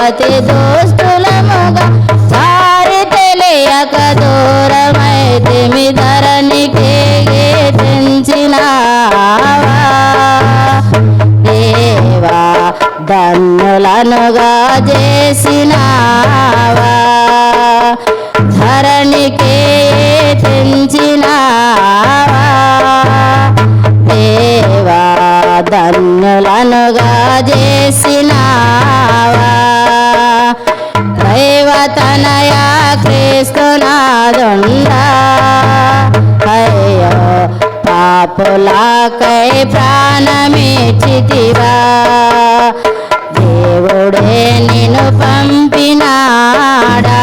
అతి దోస్తులముగా దారి తెలియక దూరమైతిమి ధరణికి తెంచినావా దేవా ధన్యులనుగా చేసినావా ధరణికి తెంచినావా దేవా ధన్యులనుగా చేసినావా దైవతనయా క్రీస్తునాదుండా అయ్యో పాపులకై ప్రాణమిచ్చితివా దేవుడే నిన్ను పంపినాడా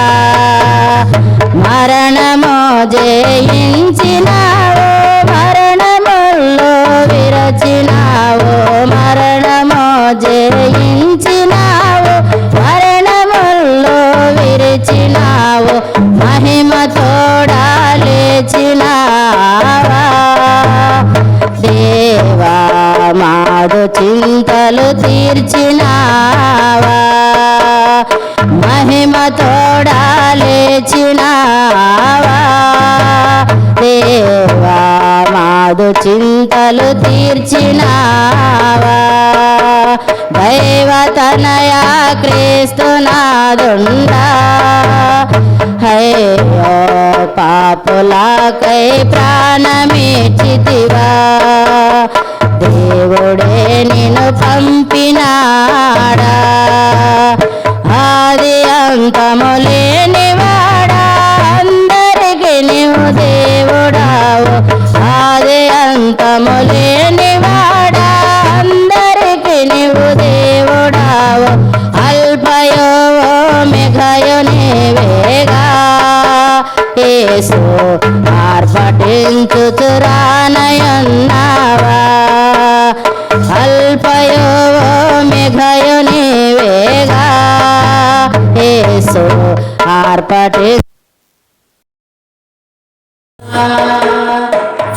మరణము జయించినావు మరణముల్లో విరచినావు మరణము జయించినావు మరణముల్లో విరిచినావు మహిమతోడా లేచినావా దేవా మాడు చింతలు తీర్చినావా మహిమతోడా లేచినావా దేవా మాడు చింతలు తీర్చినావా దైవతనయా క్రీస్తునాదుండా అయ్యో పాపులకై ప్రాణమిచ్చితివా దేవుడే నిన్ను పంపినాడా ఆది అంతము లేనివాడా అందరికి నీవు దేవుడావు ఆది అంతము లేనివాడా అందరికి నీవు దేవుడావు అల్పయో మెఘయో నీవేగా యేసు ఆర్భటించుచురానయున్నావా అల్పయో మెఘయో నీవేగా యేసు ఆర్భటి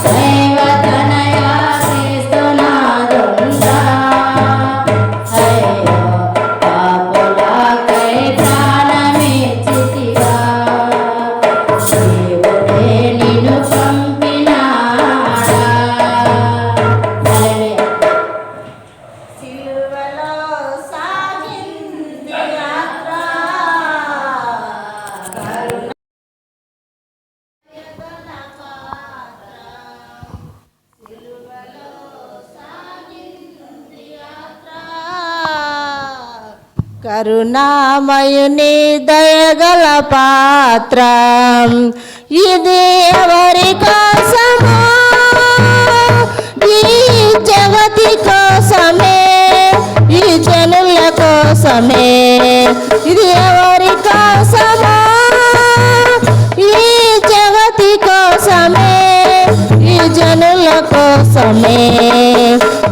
దైవతనయా క్రీస్తునాదుండా అయ్యో పాపులకై ప్రాణమిచ్చితివా దేవుడే నిన్ను పంపినాడా సిలువలో సాగింది యాత్ర కరుణామయుని దయగల పాత్ర ఇది ఎవరి కోసమో ఈ జగతి కోసమే ఈ జనుల కోసమే ఇది ఎవరి కోసమో ఈ జగతి కోసమే ఈ జనుల కోసమే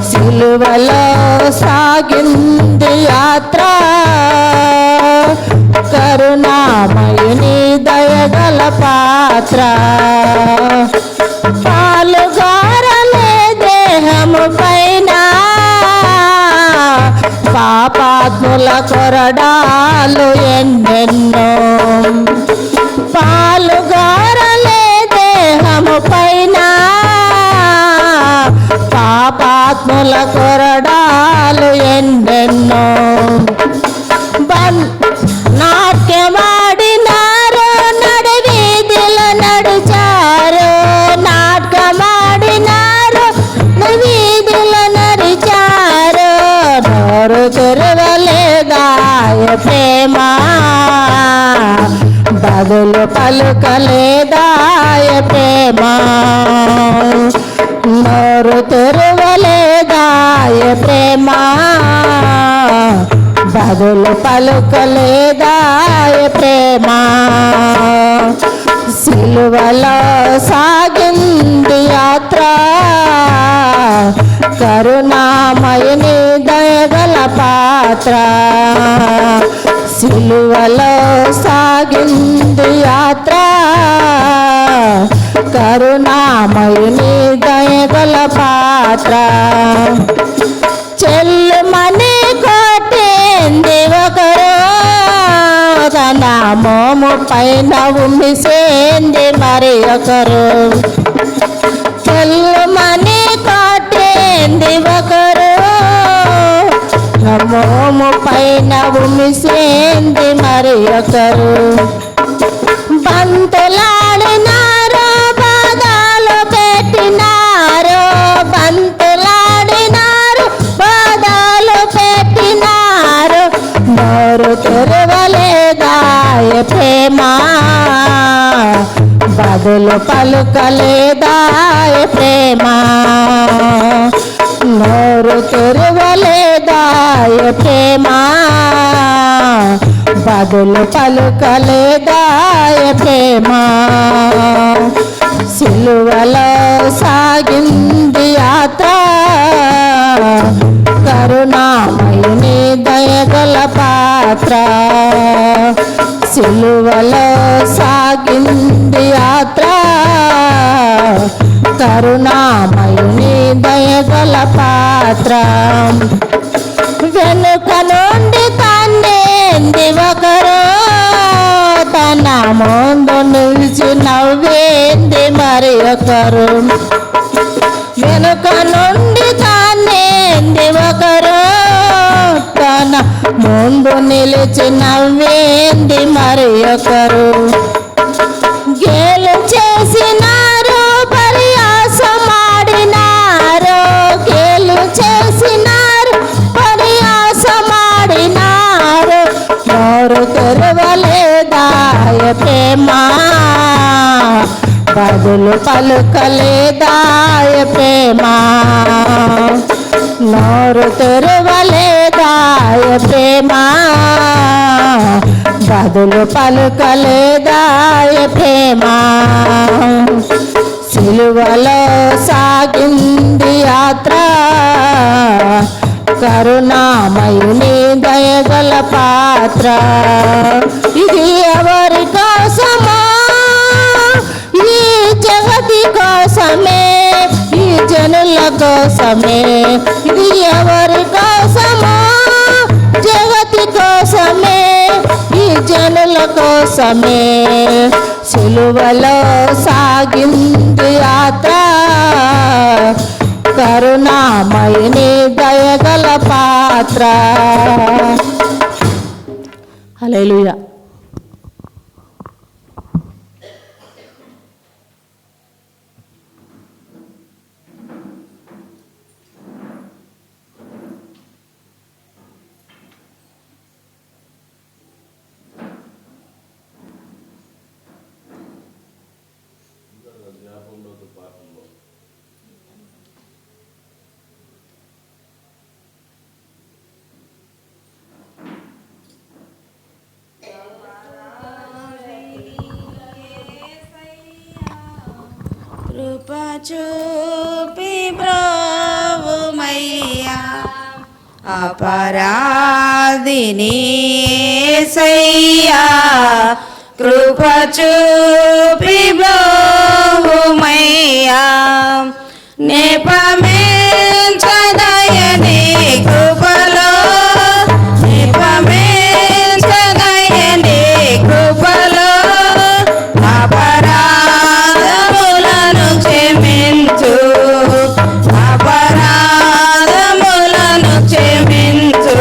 సిలువలో సాగింది యాత్ర కరుణామయుని దయగల పాత్ర పాలుగారలే దేహము పైన పాపాత్ముల కొరడాలు ఎన్నెన్నో పాలుగారలే దేహము పైన పాపాత్ముల కొరడాలు ఎన్నెన్నో నాట్యమాడినారు నడివీధిలో నడిచారు నాటకమాడినారు వీధిలో నడిచారు నోరు తెరవలేదాయ ప్రేమ బదులు పలుకలేదాయ ప్రేమ నోరు తెరవలేదాయ ప్రేమ బదులు పలుకలేదాయ ప్రేమ సిలువలో సాగింది యాత్ర కరుణామయుని దయగల పాత్ర సిలువలో సాగింది యాత్ర కరుణామయుని దయగల పాత్ర చెల్లుమని కొట్టింది ఒకరు మోము పైన ఉమ్మిసేంది మరి ఒకరు, చెల్లుమని కాటేంది ఒకరు, మోము పైన ఉమ్మిసేంది మరి ఒకరు. బంతులాడినారో బాధలు పెట్టినారో, బంతులాడినారు బాధలు పెట్టినారు, నోరు తెరవలేదాయ ప్రేమ, బదులు పలుకలేదాయ ప్రేమ, నోరు తెరవలేదాయ ప్రేమ, బదులు పలుకలేదాయ ప్రేమ. సిలువలో సాగింది యాత్ర, కరుణామయుని దయగల పాత్ర, సిలువలో సాగింది యాత్ర, కరుణామయుని దయగల పాత్ర. వెనుక నుండి తండ్రి ఒకరు, తన ముందు నిలిచి నవ్వేంది మరి ఒకరు, వెనుక నుండి తండ్రి ఒకరు, తన ముందు నిలిచి నవ్వేంది మరి ఒకరు. గేలు చేసినారు పరియాసమాడినారు, గేలు చేసినారు పరియాసమాడినారు, నోరు తెరవలేదాయ ప్రేమ, బదులు పలుకలేదాయ ప్రేమ, నోరు తెరవలేదాయ ప్రేమ, బదులు పలుకలేదాయ ప్రేమ. సిలువలో సాగింది యాత్ర, కరుణామయుని దయగల పాత్ర. ఇది ఎవరి కోసమా? ఈ జగతి కోసమే, ఈ జనుల కోసమే. ఇది ఎవరి కోసమా? జగతి కోసమే, ఈ జనుల కోసమే. సిలువలో సాగింది యాత్ర, కరుణామయుని దయగల పాత్ర. హల్లెలూయా. కృప చూపి బ్రోవుమయ్యా, అపరాధిని యేసయ్యా, కృప చూపి బ్రోవుమయ్యా, నిపమించదయని కృపలో, నిపమించదయని కృపలో, అపరాధములను క్షమించు, అపరాధములను క్షమించు,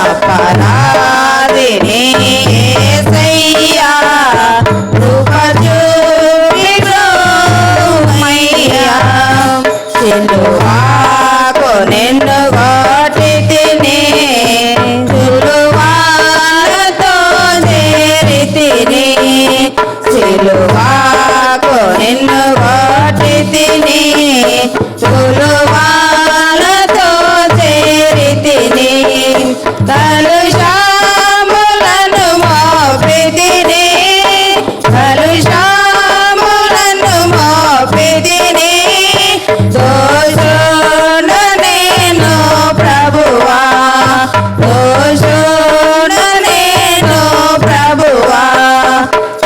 అపరాధిని యేసయ్యా, కృప చూపి బ్రోవుమయ్యా. సిలువకు నిన్ను కొట్టితిని, సిలువతో చేరితిని, సిలువకు నిన్ను కొట్టితిని, సిలువతో చేరితిని, కలుషములను మోపితిని, కలుషములను మోపితిని, దోషుడ నేను ప్రభువా, దోషుడ నేను ప్రభువా,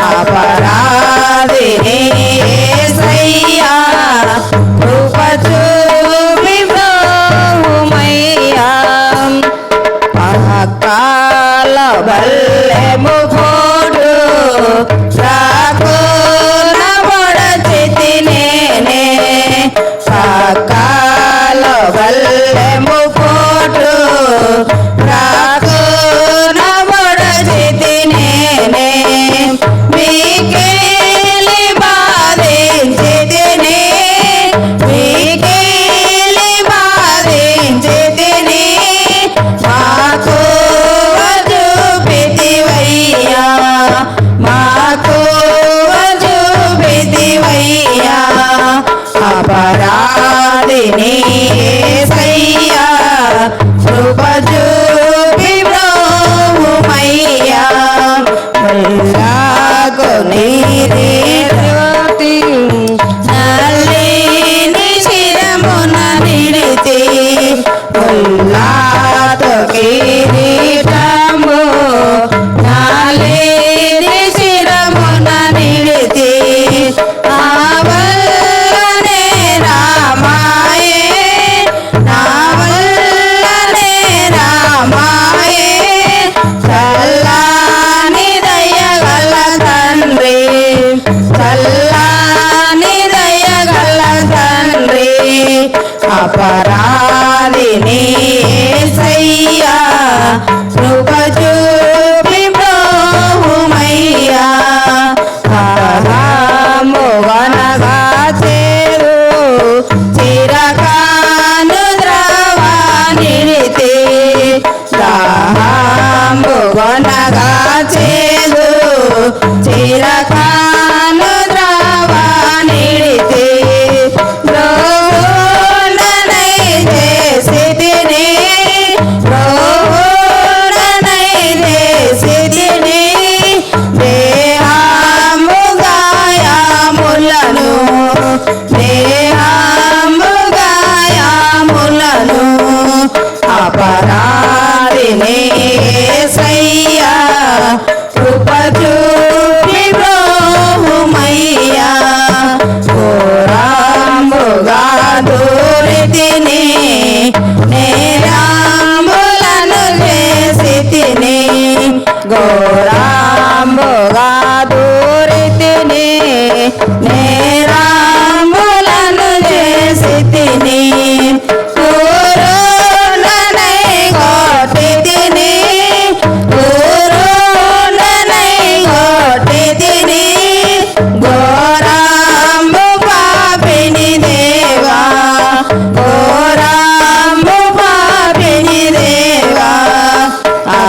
అపరాధిని యేసయ్యా, కృప చూపి బ్రోవుమయ్యా. మహాకాల బల్లెము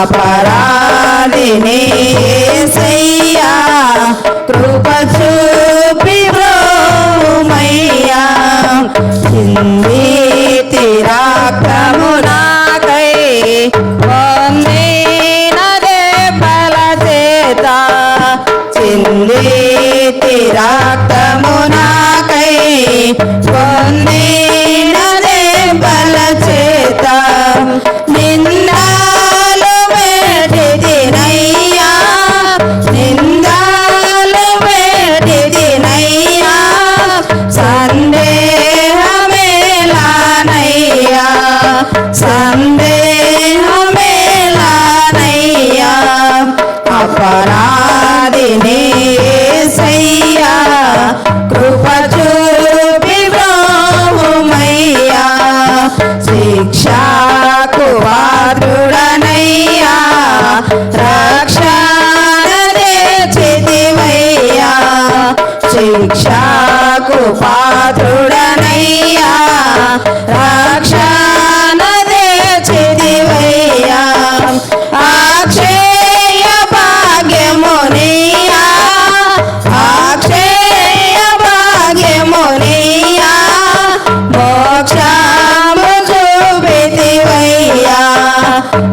అపరాధిని యేసయ్యా కృప చూపి బ్రోమయ్యా చిందితి రక్తము నాకై పొందిన దెబ్బల చేత చిందితి రక్తము నాకై పొందిన దెబ్బల చేత నిందాలు వేడిదినయ్యా నిందాలు వేడిదినయ్యా సందేహమేలానయ్యా సందేహమేలానయ్యా అపరాధిని యేసయ్యా కృప చూపి బ్రోమయ్యా శిక్షకు పాత్రుడనయ్యా రక్షణ తెచ్చితివయ్యా శిక్షకు పాత్రుడనయ్యా రక్షణ తెచ్చితివయ్యా అక్షయ భాగ్యమునియా అక్షయ భాగ్యమునియా మోక్షము చూపితివయ్యా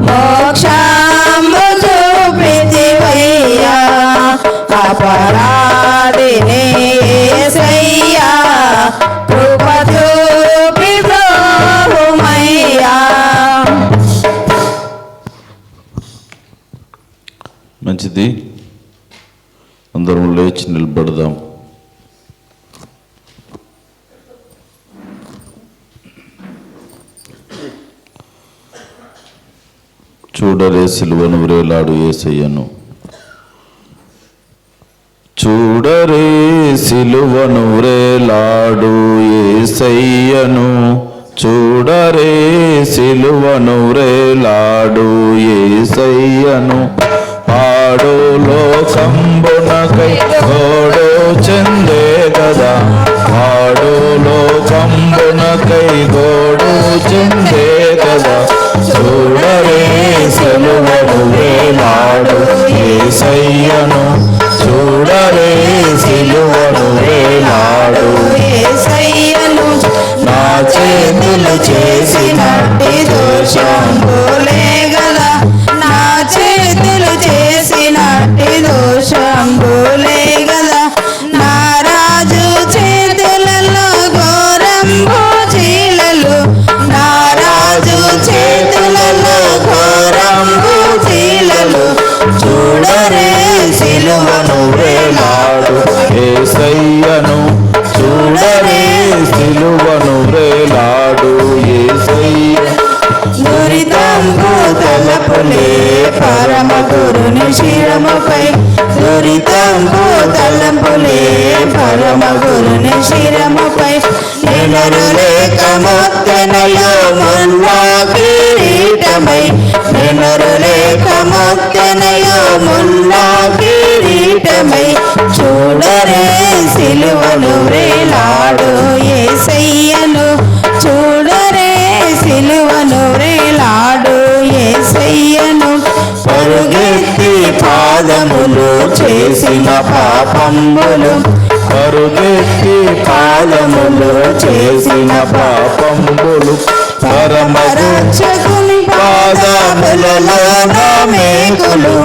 మోక్షము చూపితివయ్యా అపరాధిని యేసయ్యా కృప చూపి బ్రోమయ్యా. మంచిది, అందరం లేచి నిలబడదాం. చూడరే సిలువను వ్రేలాడు యేసయ్యను, చూడరే సిలువను వ్రేలాడు యేసయ్యను, చూడరే సిలువను వ్రేలాడు యేసయ్యను, పాడు లోకంబునకై గోడు చెందే గదా, పాడు లోకంబునకై గోడు చెందే గదా, చూడరే సిలువను వ్రేలాడు యేసయ్యను, చూడరే సిలువను వ్రేలాడు యేసయ్యను నా చేతులు చేసినట్టి దోషంబులే గదా నా చేతులు చేసినట్టి దోషంబులే గదా నా రాజు చేతులలో ఘోరంబు చీలలు నా రాజు చేతులలో ఘోరంబు చీలలు చూడరే సిలువను వ్రేలాడు యేసయ్యను, చూడరే సిలువను వ్రేలాడు యేసయ్య. దురితంబు తలపులే పరమ గురుని శిరముపై దురితంబు తలపులే పరమ గురుని శిరముపై నెనరు లేక మొత్తెనయో ముల్ల కిరీటమై నెనరు లేక మొత్తెనయో ముల్ల కిరీటమై చూడరే సిలువను వ్రేలాడు యేసయ్యను చూడరే సిలువను వ్రేలాడు యేసయ్యను పరుగెత్తి పాదములు చేసిన పాపములు పరుగెత్తి పాదములు చేసిన పాపములు పరమ రక్షకుని పాదములలో నా మేకులు,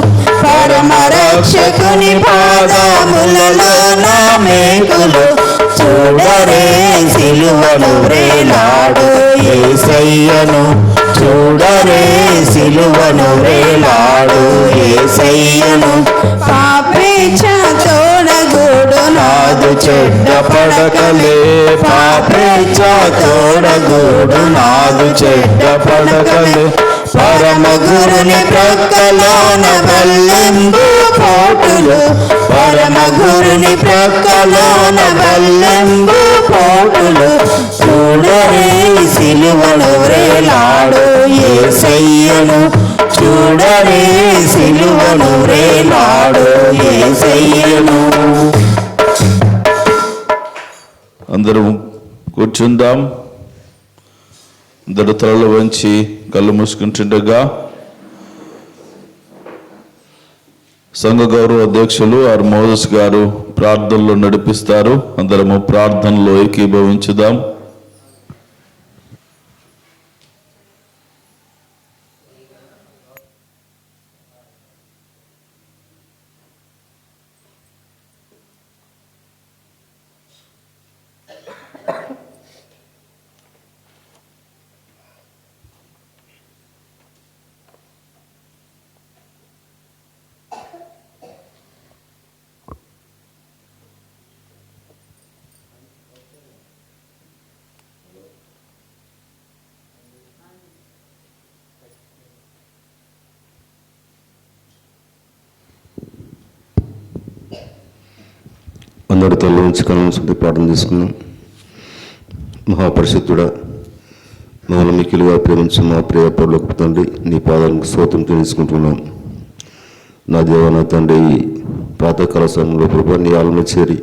పరమ రక్షకుని పాదములలో నా మేకులు చూడరే సిలువను వ్రేలాడు యేసయ్యను, చూడరే సిలువను వ్రేలాడు యేసయ్యను, పాపేచ్ఛ తోడగూడు నాదు చెడ్డ పడకలే, పాపేచ్ఛ తోడగూడు నాదు చెడ్డ పడకలే, పరమ గురుని ప్రక్కలోన బల్లెంబు పోటులు పరమ గురుని ప్రక్కలోన బల్లెంబు పోటులు చూడరే సిలువను వ్రేలాడు యేసయ్యను చూడరే సిలువను వ్రేలాడు యేసయ్యను. అందరం కూర్చుందాం. అందరు తలలు వంచి కళ్ళు మూసుకుంటుండగా సంఘ గౌరవ అధ్యక్షులు ఆర్ మోజస్ గారు ప్రార్థనలో నడిపిస్తారు. అందరము ప్రార్థనలో ఏకీభవించుదాం. అందరి తల్లి నుంచి కనుంచి ప్రార్థన చేసుకున్నాం. మహాపరిశుద్ధుడా, మమ్మల్ని మిక్కిలుగా ప్రేమించి మా ప్రియ పరులకు తండ్రి, నీ పాదాలకు స్తోత్రం తెలుసుకుంటున్నాం. నా దేవ, నా తండ్రి, ప్రాతకాల సమయంలో ప్రభు నీ ఆలన చేరి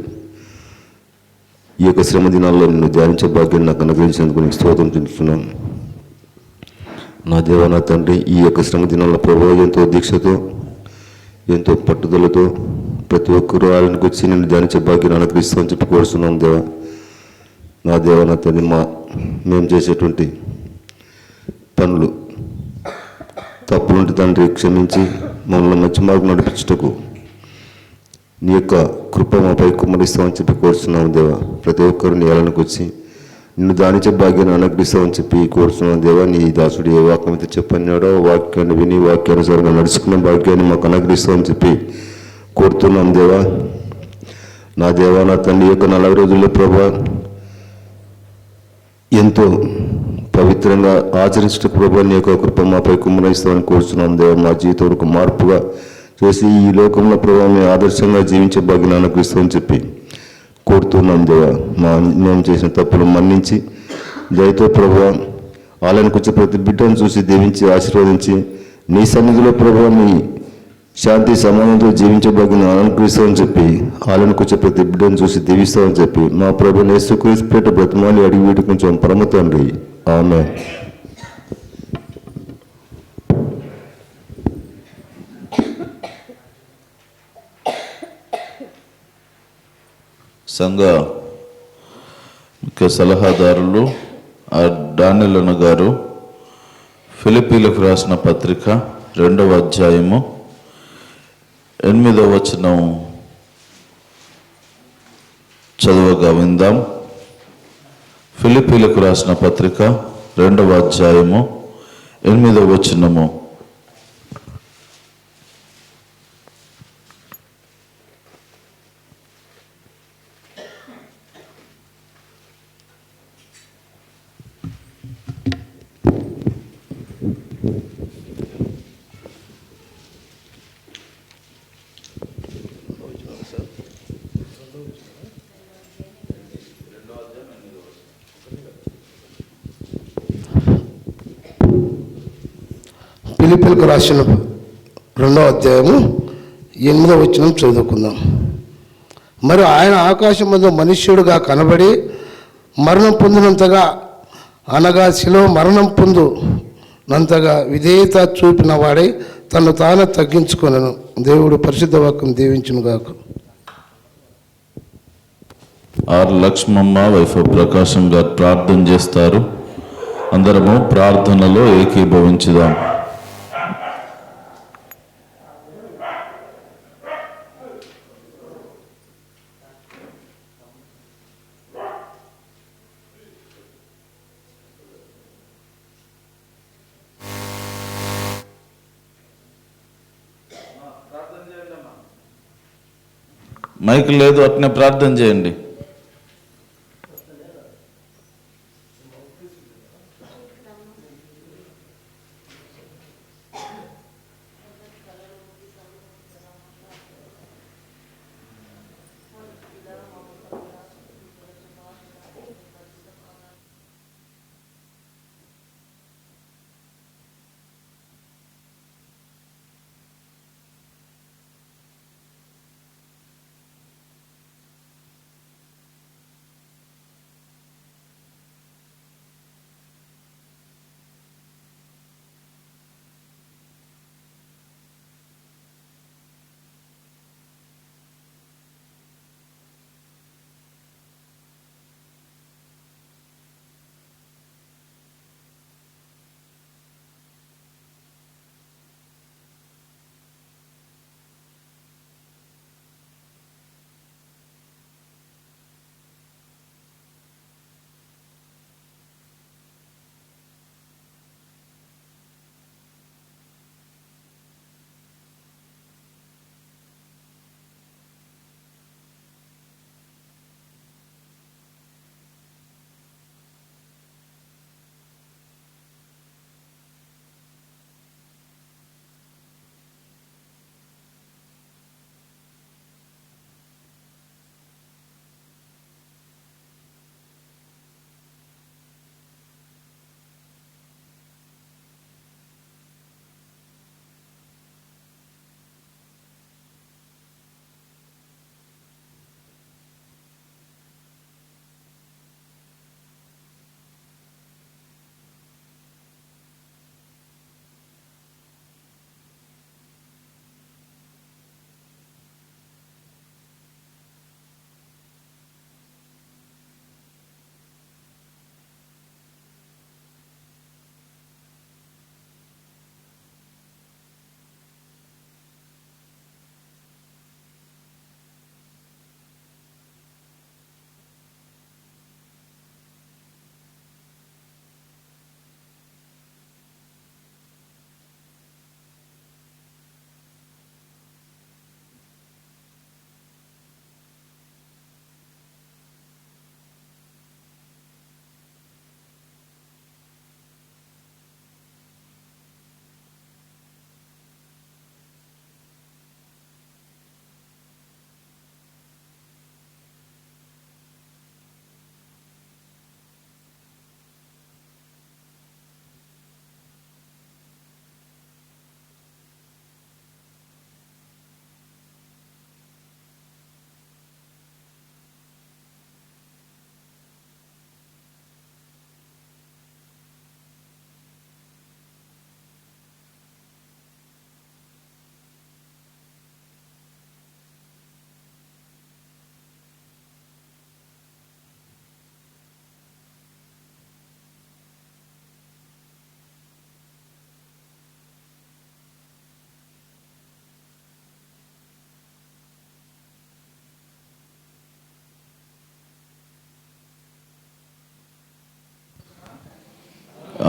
ఈ యొక్క శ్రమ దినాల్లో నిన్ను ధ్యానించే భాగ్యాన్ని నాకు అనుగ్రహించినందుకు నీకు స్తోత్రం తెలుస్తున్నాం. నా దేవ, నా తండ్రి, ఈ యొక్క శ్రమ దినాల్లో ప్రభు ఎంతో దీక్షతో ఎంతో పట్టుదలతో ప్రతి ఒక్కరూ ఆయనకు వచ్చి నిన్ను ధ్యానించే భాగ్యాన్ని అనుగ్రహిస్తామని చెప్పి కోరుస్తున్నాం. దేవ, నా దేవ, నా తండ్రి, మేము చేసేటువంటి పనులు తప్పులుంటే తండ్రి క్షమించి మమ్మల్ని మంచి మార్గం నడిపించుటకు నీ యొక్క కృప మాపై కుమ్మరిస్తామని చెప్పి కోరుతున్నాం. దేవ, ప్రతి ఒక్కరు నీ ఏళ్ళకి వచ్చి నిన్ను ధ్యానించే భాగ్యాన్ని అనుగ్రహిస్తామని చెప్పి కోరుతున్నాం. దేవ, నీ దాసుడు ఏ వాక్యం అయితే చెప్పన్నాడో వాక్యాన్ని విని వాక్యానుసారంగా నడుచుకున్న భాగ్యాన్ని మాకు అనుగ్రహిస్తామని చెప్పి కోరుతున్నాం. దేవా, నా దేవా, నా తండ్రి, యొక్క 40 రోజుల్లో ప్రభా ఎంతో పవిత్రంగా ఆచరించటకు ప్రభా నీ యొక్క కృప మాపై కుమ్మరిస్తామని కోరుతున్నాం. దేవా, మా జీవితం మార్పుగా చేసి ఈ లోకంలో ప్రభావ మేము ఆదర్శంగా జీవించే భాగ్యాన్ని అనుగ్రహిస్తామని చెప్పి కోరుతున్నాం. దేవా, మేము చేసిన తప్పులు మన్నించి దయతో ప్రభావ ఆలయానికి వచ్చే ప్రతి బిడ్డను చూసి దీవించి ఆశీర్వదించి నీ సన్నిధిలో ప్రభావ నీ శాంతి సమానంతో జీవించే భాగ్యాన్ని అనుగ్రహిస్తామని చెప్పి ఆలయానికి వచ్చే ప్రతి బిడ్డను చూసి దీవిస్తామని చెప్పి మా ప్రభు యేసుక్రీస్తు పేరిట బ్రతిమాలి అడిగి వీటి కొంచెం పరమ తండ్రి. ఆమేన్. సంఘ ముఖ్య సలహాదారులు డానియల్ అన్న గారు ఫిలిప్పీలకు రాసిన పత్రిక 2వ అధ్యాయము 8వ వచనం చదువుగా విందాం. ఫిలిప్పీలకు రాసిన పత్రిక 2వ అధ్యాయము 8వ వచనము. ఫిలిప్పీలకు రాసిన 2వ అధ్యాయము 8వ వచనం చదువుకుందాం. మరి ఆయన ఆకాశం మీద మనుష్యుడుగా కనబడి మరణం పొందినంతగా, అనగా శిలువ మరణం పొందినంతగా విధేయత చూపిన వాడై తను తాను తగ్గించుకొనెను. దేవుడు పరిశుద్ధ వాక్యం దీవించును గాక. ఆర్ లక్ష్మమ్మ వైఫ్ ప్రకాశం గారు ప్రార్థన చేస్తారు. అందరము ప్రార్థనలో ఏకీభవించుదాం. మైక్ లేదు, అట్నే ప్రార్థన చేయండి.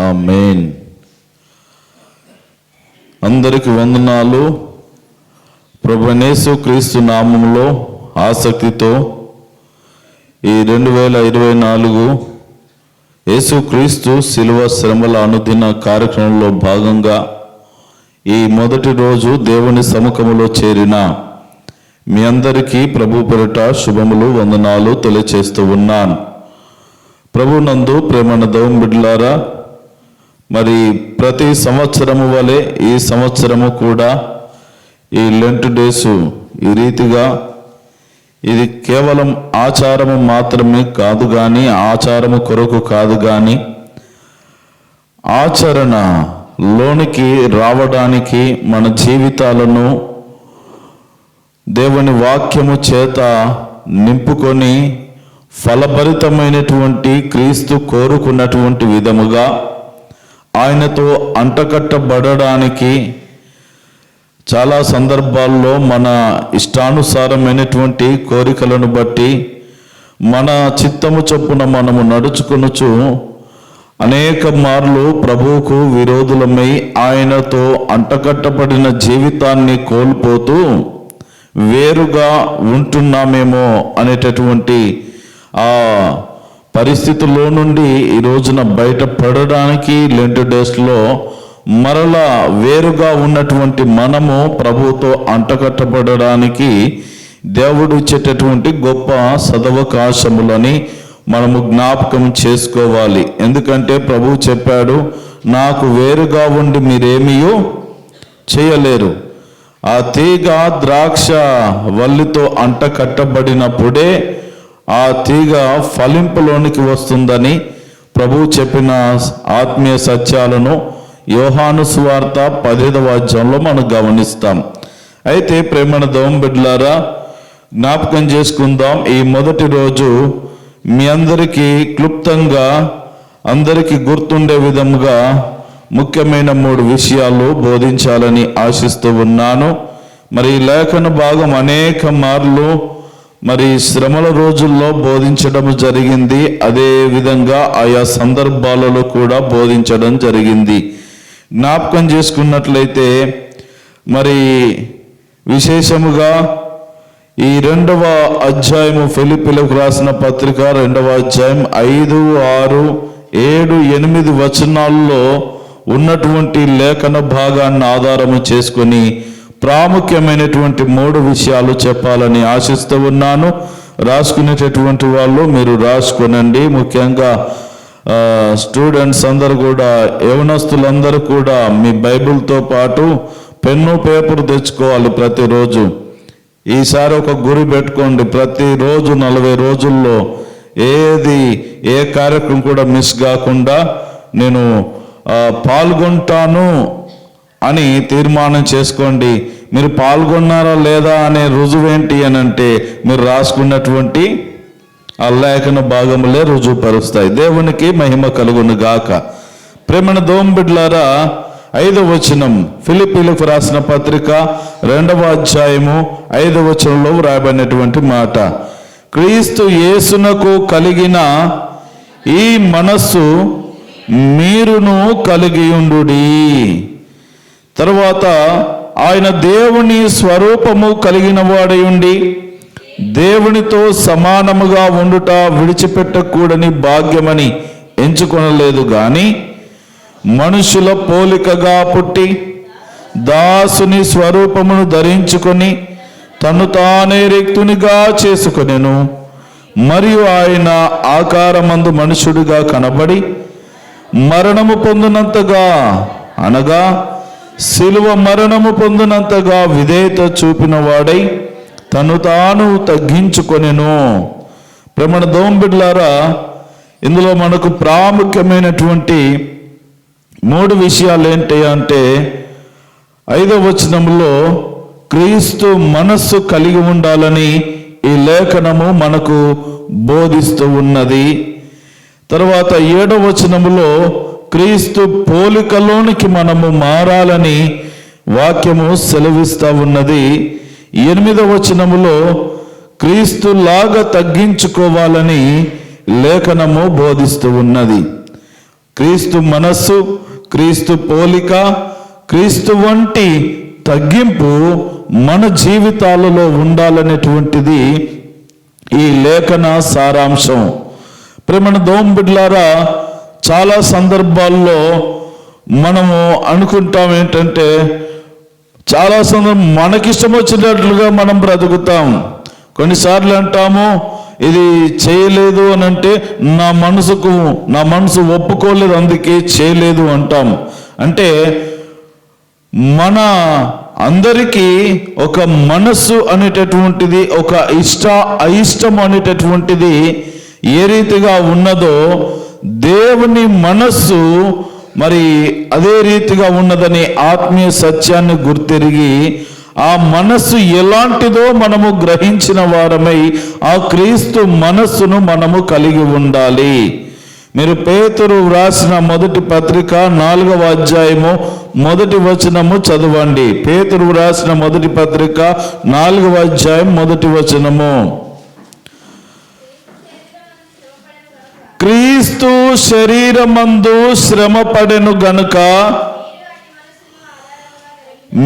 ఆమేన్. అందరికి వందనాలు. ప్రభువైన యేసుక్రీస్తు నామములో ఆసక్తితో ఈ 2024 యేసుక్రీస్తు శిలువ శ్రమల అనుదిన కార్యక్రమంలో భాగంగా ఈ మొదటి రోజు దేవుని సముఖములో చేరిన మీ అందరికీ ప్రభు పేరిట శుభములు, వందనాలు తెలియచేస్తూ ఉన్నాను. ప్రభునందు ప్రేమన దైవ బిడ్డలారా, మరి ప్రతి సంవత్సరము వలె ఈ సంవత్సరము కూడా ఈ లెంట్ డేసు ఈ రీతిగా ఇది కేవలం ఆచారము మాత్రమే కాదు కానీ, ఆచారము కొరకు కాదు కానీ, ఆచరణలోనికి రావడానికి మన జీవితాలను దేవుని వాక్యము చేత నింపుకొని ఫలభరితమైనటువంటి క్రీస్తు కోరుకున్నటువంటి విధముగా ఆయనతో అంటకట్టబడడానికి చాలా సందర్భాల్లో మన ఇష్టానుసారమైనటువంటి కోరికలను బట్టి మన చిత్తము చొప్పున మనము నడుచుకొనుచు అనేక మార్లు ప్రభువుకు విరోధులమై ఆయనతో అంటకట్టబడిన జీవితాన్ని కోల్పోతూ వేరుగా ఉంటున్నామేమో అనేటటువంటి ఆ పరిస్థితుల్లో నుండి ఈ రోజున బయటపడడానికి లెంట్ డేస్లో మరలా వేరుగా ఉన్నటువంటి మనము ప్రభువుతో అంటకట్టబడడానికి దేవుడు ఇచ్చేటటువంటి గొప్ప సదవకాశములని మనము జ్ఞాపకం చేసుకోవాలి. ఎందుకంటే ప్రభువు చెప్పాడు, నాకు వేరుగా ఉండి మీరేమీయో చేయలేరు. ఆ తీగ ద్రాక్ష వల్లితో అంటకట్టబడినప్పుడే ఆ తీగ ఫలింపులోనికి వస్తుందని ప్రభువు చెప్పిన ఆత్మీయ సత్యాలను యోహాను సువార్త 15వ అధ్యాయంలో మనం గమనిస్తాం. అయితే ప్రేమణ దైవ బిడ్డలారా, జ్ఞాపకం చేసుకుందాం. ఈ మొదటి రోజు మీ అందరికీ క్లుప్తంగా అందరికీ గుర్తుండే విధముగా ముఖ్యమైన 3 విషయాలు బోధించాలని ఆశిస్తూ ఉన్నాను. మరి ఈ లేఖన భాగం అనేక మార్లు మరి శ్రమల రోజుల్లో బోధించడం జరిగింది. అదే విధంగా ఆయా సందర్భాలలో కూడా బోధించడం జరిగింది. జ్ఞాపకం చేసుకున్నట్లయితే మరి విశేషముగా ఈ 2వ అధ్యాయము ఫిలిప్పీలకు రాసిన పత్రిక 2వ అధ్యాయం 5, 6, 7, 8 వచనాల్లో ఉన్నటువంటి లేఖన భాగాన్ని ఆధారము చేసుకొని ప్రాముఖ్యమైనటువంటి 3 విషయాలు చెప్పాలని ఆశిస్తూ ఉన్నాను. రాసుకునేటటువంటి వాళ్ళు మీరు రాసుకునండి. ముఖ్యంగా స్టూడెంట్స్ అందరూ కూడా, యవనస్తులందరూ కూడా మీ బైబిల్తో పాటు పెన్ను పేపర్ తెచ్చుకోవాలి ప్రతిరోజు. ఈసారి ఒక గురి పెట్టుకోండి, ప్రతిరోజు 40 రోజుల్లో ఏ కార్యక్రమం కూడా మిస్ కాకుండా నేను పాల్గొంటాను అని తీర్మానం చేసుకోండి. మీరు పాల్గొన్నారా లేదా అనే రుజువేంటి అని అంటే మీరు రాసుకున్నటువంటి ఆ లేఖన భాగములే రుజువుపరుస్తాయి. దేవునికి మహిమ కలుగును గాక. ప్రేమణ దైవ బిడ్డలారా, 5వ వచనం ఫిలిప్పీలకు రాసిన పత్రిక 2వ అధ్యాయము 5వ వచనంలో వ్రాయబడినటువంటి మాట, క్రీస్తు యేసునకు కలిగిన ఈ మనస్సు మీరును కలిగి ఉండుడి. తరువాత ఆయన దేవుని స్వరూపము కలిగిన వాడై ఉండి దేవునితో సమానముగా ఉండుట విడిచిపెట్టకూడని భాగ్యమని ఎంచుకొనలేదు గాని మనుషుల పోలికగా పుట్టి దాసుని స్వరూపమును ధరించుకొని తను తానే రిక్తునిగా చేసుకొనెను. మరియు ఆయన ఆకారమందు మనుషుడిగా కనబడి మరణము పొందినంతగా, అనగా శిలువ మరణము పొందినంతగా విధేయత చూపిన వాడై తను తాను తగ్గించుకొనెను. ప్రేమణ దైవ బిడ్డలారా, ఇందులో మనకు ప్రాముఖ్యమైనటువంటి 3 విషయాలు ఏంటి అంటే, 5వ వచనంలో క్రీస్తు మనస్సు కలిగి ఉండాలని ఈ లేఖనము మనకు బోధిస్తూ ఉన్నది. తర్వాత 7వ వచనములో క్రీస్తు పోలికలోనికి మనము మారాలని వాక్యము సెలవిస్తూ ఉన్నది. 8వ వచనములో క్రీస్తు లాగా తగ్గించుకోవాలని లేఖనము బోధిస్తూ ఉన్నది. క్రీస్తు మనస్సు, క్రీస్తు పోలిక, క్రీస్తు వంటి తగ్గింపు మన జీవితాలలో ఉండాలనేటువంటిది ఈ లేఖన సారాంశం. ప్రేమన దోంబిడ్లారా, చాలా సందర్భాల్లో మనము అనుకుంటాం ఏంటంటే, చాలా సందర్భం మనకిష్టం వచ్చినట్లుగా మనం బ్రతుకుతాం. కొన్నిసార్లు అంటాము, ఇది చేయలేదు అని అంటే నా మనసు ఒప్పుకోలేదు, అందుకే చేయలేదు అంటాం. అంటే మన అందరికీ ఒక మనస్సు అనేటటువంటిది, ఒక అయిష్టం అనేటటువంటిది ఏ రీతిగా ఉన్నదో దేవుని మనస్సు మరి అదే రీతిగా ఉన్నదని ఆత్మీయ సత్యాన్ని గుర్తెరిగి ఆ మనస్సు ఎలాంటిదో మనము గ్రహించిన వారమై ఆ క్రీస్తు మనస్సును మనము కలిగి ఉండాలి. మీరు పేతురు వ్రాసిన మొదటి పత్రిక 4వ అధ్యాయము 1వ వచనము చదవండి. పేతురు వ్రాసిన మొదటి పత్రిక 4వ అధ్యాయం 1వ వచనము. క్రీస్తు శరీరమందు శ్రమపడెను గనుక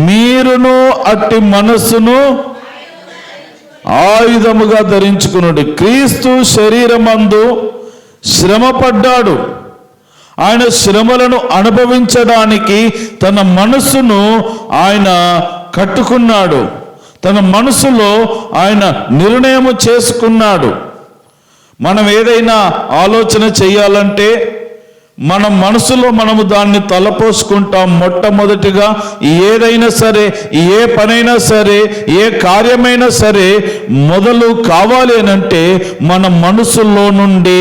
మీరును అట్టి మనస్సును ఆయుధముగా ధరించుకునుడి. క్రీస్తు శరీరమందు శ్రమపడ్డాడు. ఆయన శ్రమలను అనుభవించడానికి తన మనస్సును ఆయన కట్టుకున్నాడు. తన మనసులో ఆయన నిర్ణయం చేసుకున్నాడు. మనం ఏదైనా ఆలోచన చేయాలంటే మన మనసులో మనము దాన్ని తలపోసుకుంటాం. మొట్టమొదటిగా ఏదైనా సరే, ఏ పనైనా సరే, ఏ కార్యమైనా సరే మొదలు కావాలి అనంటే మన మనసులో నుండి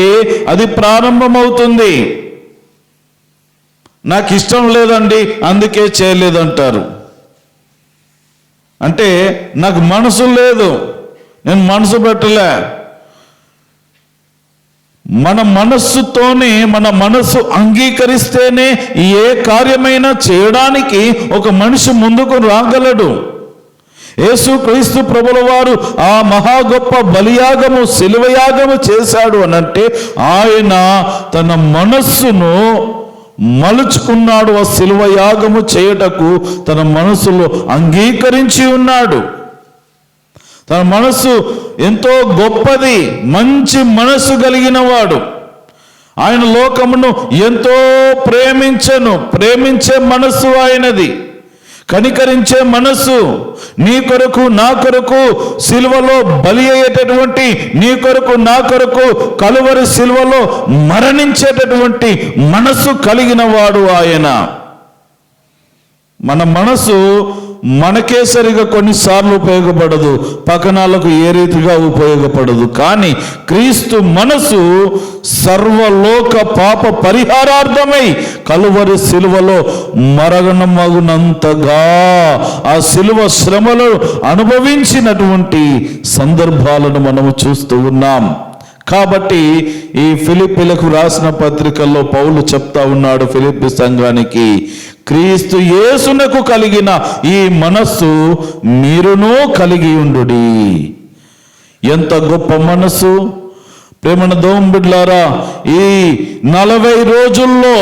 అది ప్రారంభమవుతుంది. నాకు ఇష్టం లేదండి అందుకే చేయలేదంటారు. అంటే నాకు మనసు లేదు, నేను మనసు పెట్టలే. మన మనస్సుతోనే, మన మనస్సు అంగీకరిస్తేనే ఏ కార్యమైనా చేయడానికి ఒక మనిషి ముందుకు రాగలడు. యేసు క్రీస్తు ప్రభుల వారు ఆ మహా గొప్ప బలియాగము, శిలువయాగము చేశాడు అనంటే ఆయన తన మనస్సును మలుచుకున్నాడు. ఆ శిలువయాగము చేయుటకు తన మనస్సులో అంగీకరించి ఉన్నాడు. తన మనస్సు ఎంతో గొప్పది, మంచి మనస్సు కలిగిన వాడు. ఆయన లోకమును ఎంతో ప్రేమించే మనస్సు ఆయనది, కనికరించే మనస్సు. నీ కొరకు నా కొరకు సిలువలో బలి అయ్యేటటువంటి, నీ కొరకు నా కొరకు కలువరి సిలువలో మరణించేటటువంటి మనస్సు కలిగిన వాడు ఆయన. మన మనసు మనకే సరిగా కొన్నిసార్లు ఉపయోగపడదు, పక్కనాలకు ఏ రీతిగా ఉపయోగపడదు. కానీ క్రీస్తు మనసు సర్వలోక పాప పరిహారార్థమై కలువరి సిలువలో మరణమగునంతగా ఆ సిలువ శ్రమలు అనుభవించినటువంటి సందర్భాలను మనము చూస్తూ ఉన్నాం. కాబట్టి ఈ ఫిలిప్పీలకు రాసిన పత్రికల్లో పౌలు చెప్తా ఉన్నాడు ఫిలిప్పీ సంఘానికి, క్రీస్తు యేసునకు కలిగిన ఈ మనస్సు మీరును కలిగి ఉండుడి. ఎంత గొప్ప మనస్సు! ప్రేమన దోంబిడ్లారా, ఈ 40 రోజుల్లో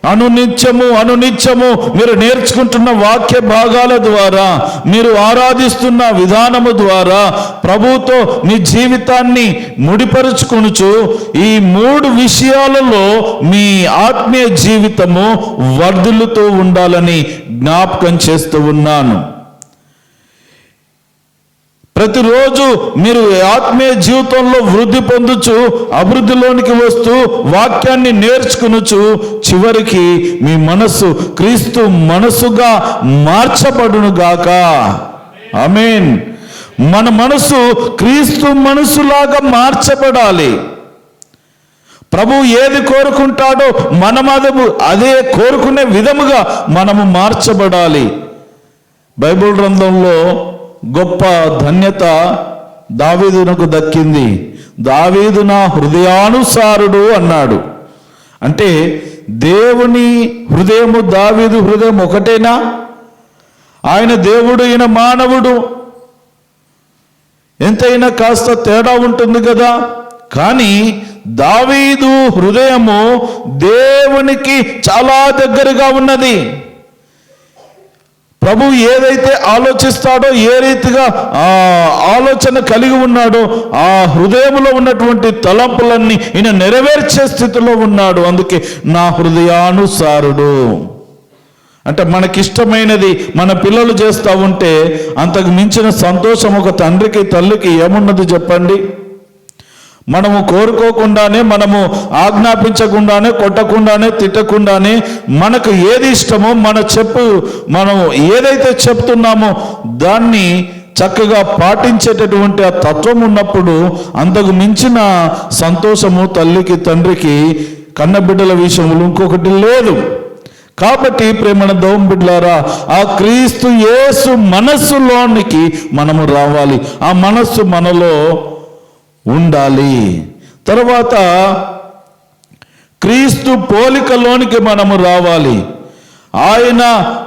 అనునిత్యము మీరు నేర్చుకుంటున్న వాక్య భాగాల ద్వారా, మీరు ఆరాధిస్తున్న విధానము ద్వారా ప్రభుతో మీ జీవితాన్ని ముడిపరుచుకొనుచు ఈ 3 విషయాలలో మీ ఆత్మీయ జీవితము వర్ధిల్లుతూ ఉండాలని జ్ఞాపకం చేస్తూ ఉన్నాను. ప్రతిరోజు మీరు ఆత్మీయ జీవితంలో వృద్ధి పొందుచు, అభివృద్ధిలోనికి వస్తూ, వాక్యాన్ని నేర్చుకునుచు, చివరికి మీ మనస్సు క్రీస్తు మనస్సుగా మార్చబడునుగాక. ఆమేన్. మన మనస్సు క్రీస్తు మనస్సులాగా మార్చబడాలి. ప్రభు ఏది కోరుకుంటాడో మనం అదే కోరుకునే విధముగా మనము మార్చబడాలి. బైబిల్ గ్రంథంలో గొప్ప ధన్యత దావీదునకు దక్కింది. దావీదు నా హృదయానుసారుడు అన్నాడు. అంటే దేవుని హృదయము, దావీదు హృదయం ఒకటేనా? ఆయన దేవుడు, ఈయన మానవుడు, ఎంతైనా కాస్త తేడా ఉంటుంది కదా. కానీ దావీదు హృదయము దేవునికి చాలా దగ్గరగా ఉన్నది. ప్రభు ఏదైతే ఆలోచిస్తాడో, ఏ రీతిగా ఆలోచన కలిగి ఉన్నాడో, ఆ హృదయంలో ఉన్నటువంటి తలంపులన్నీ ఈయన నెరవేర్చే స్థితిలో ఉన్నాడు. అందుకే నా హృదయానుసారుడు అంటే మనకిష్టమైనది మన పిల్లలు చేస్తూ ఉంటే అంతకు మించిన సంతోషం ఒక తండ్రికి తల్లికి ఏమున్నది చెప్పండి? మనము కోరుకోకుండానే, మనము ఆజ్ఞాపించకుండానే, కొట్టకుండానే, తిట్టకుండానే మనకు ఏది ఇష్టమో మనం ఏదైతే చెప్తున్నామో దాన్ని చక్కగా పాటించేటటువంటి ఆ తత్వం ఉన్నప్పుడు అంతకు మించిన సంతోషము తల్లికి తండ్రికి కన్నబిడ్డల విషయంలో ఇంకొకటి లేదు. కాబట్టి ప్రేమన దేవుని బిడ్డలారా, ఆ క్రీస్తు యేసు మనస్సులోనికి మనము రావాలి. ఆ మనస్సు మనలో ఉండాలి. తర్వాత క్రీస్తు పోలికలోనికి మనము రావాలి. ఆయన